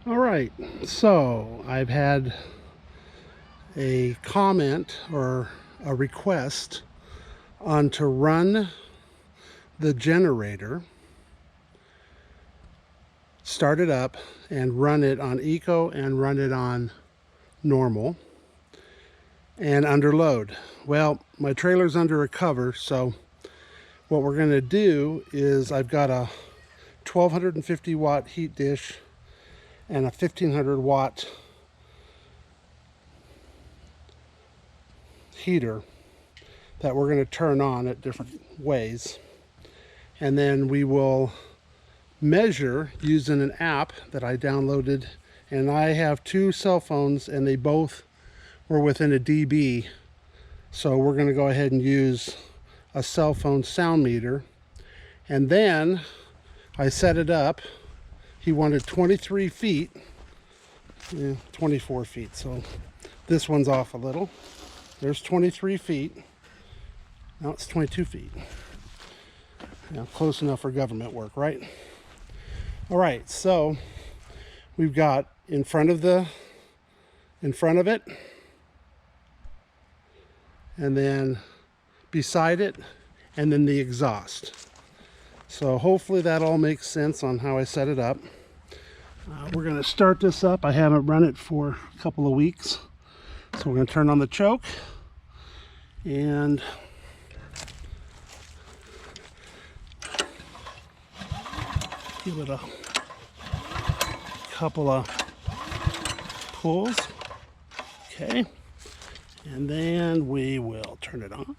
All right, so I've had a comment or a request on to run the generator, start it up and run it on eco and run it on normal and under load. Well, my trailer's under a cover, so what we're going to do is I've got a 1250 watt heat dish and a 1500 watt heater that we're going to turn on at different ways, and then we will measure using an app that I downloaded. And I have two cell phones and they both were within a dB, so we're going to go ahead and use a cell phone sound meter. And then I set it up. He wanted 23 feet, 24 feet, so this one's off a little. There's 23 feet. Now it's 22 feet. Now, close enough for government work, right? All right, so we've got in front of it, and then beside it, and then the exhaust. So hopefully that all makes sense on how I set it up. We're going to start this up. I haven't run it for a couple of weeks, so we're going to turn on the choke and give it a couple of pulls. Okay, and then we will turn it on.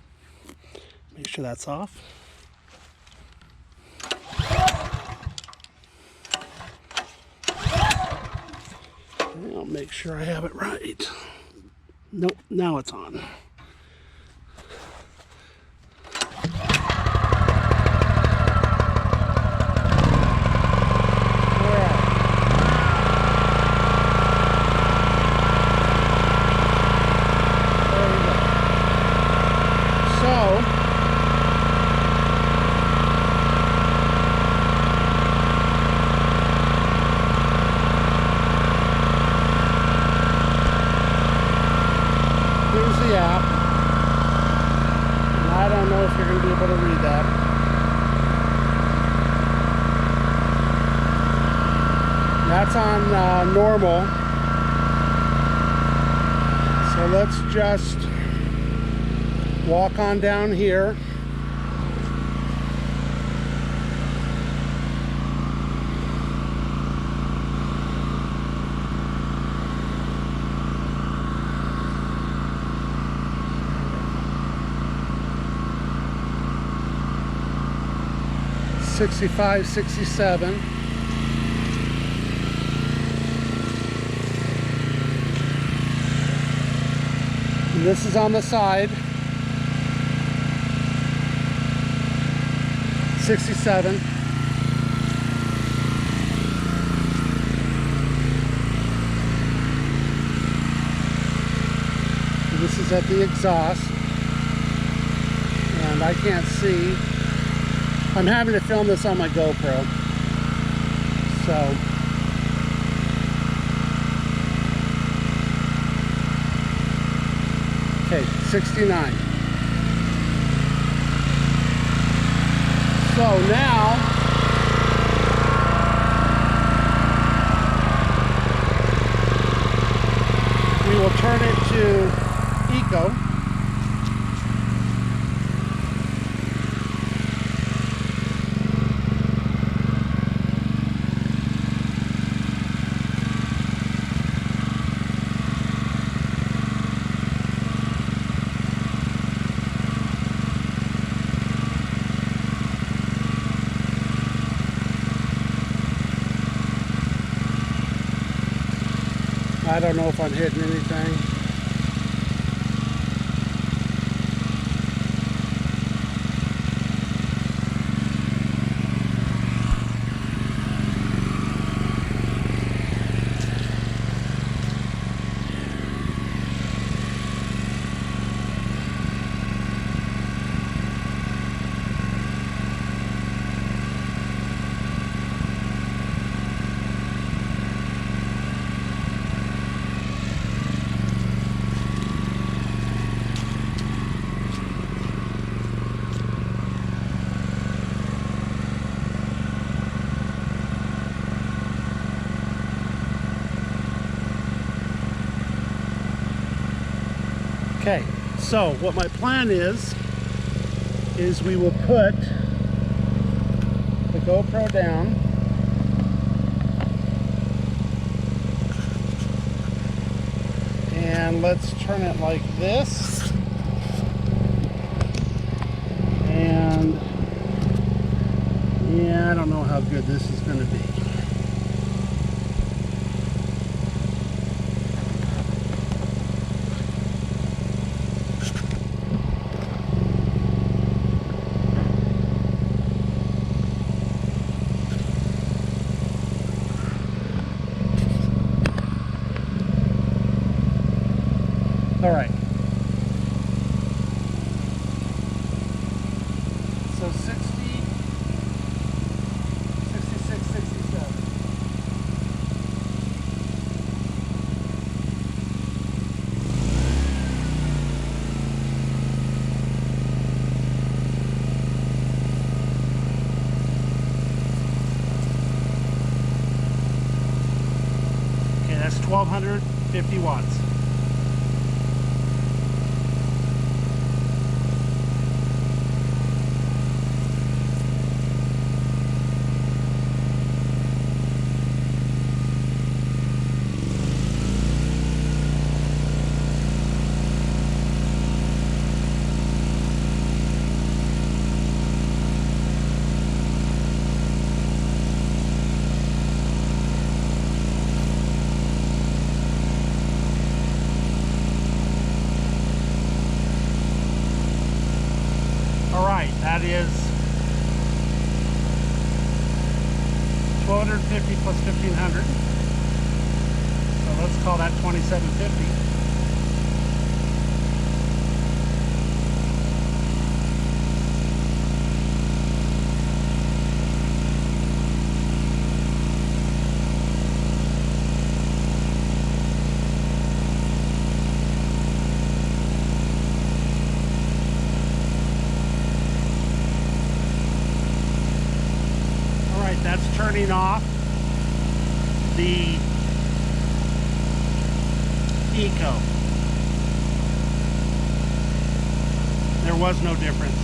Make sure that's off. And I'll make sure I have it right. Nope, now it's on. Here's the app, and I don't know if you're going to be able to read that. That's on normal, so let's just walk on down here. $65, $67. And this is on the side. 67. And this is at the exhaust. And I can't see. I'm having to film this on my GoPro, so okay, 69. So now we will turn it to eco. I don't know if I'm hitting anything. Okay, so what my plan is we will put the GoPro down, and let's turn it like this, and yeah, I don't know how good this is going to be. All right. So 60, 66, 67. Okay, that's 1,250 watts. That is 1,250 plus 1,500. So let's call that 2,750. That's turning off the Eco. There was no difference.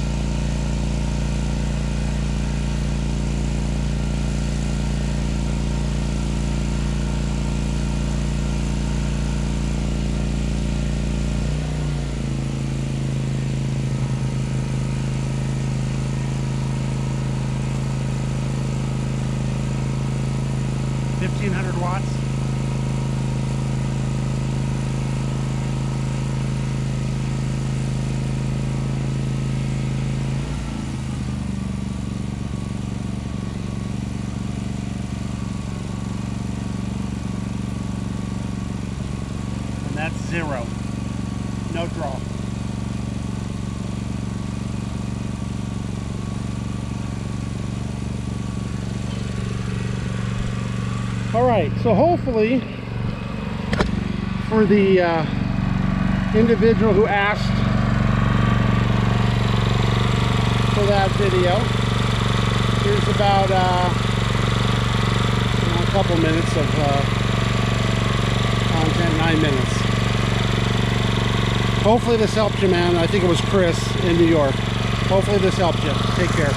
Watts. And that's 0. No draw. All right, so hopefully for the individual who asked for that video, here's about a couple minutes of content, 9 minutes. Hopefully this helped you, man. I think it was Chris in New York. Hopefully this helped you. Take care.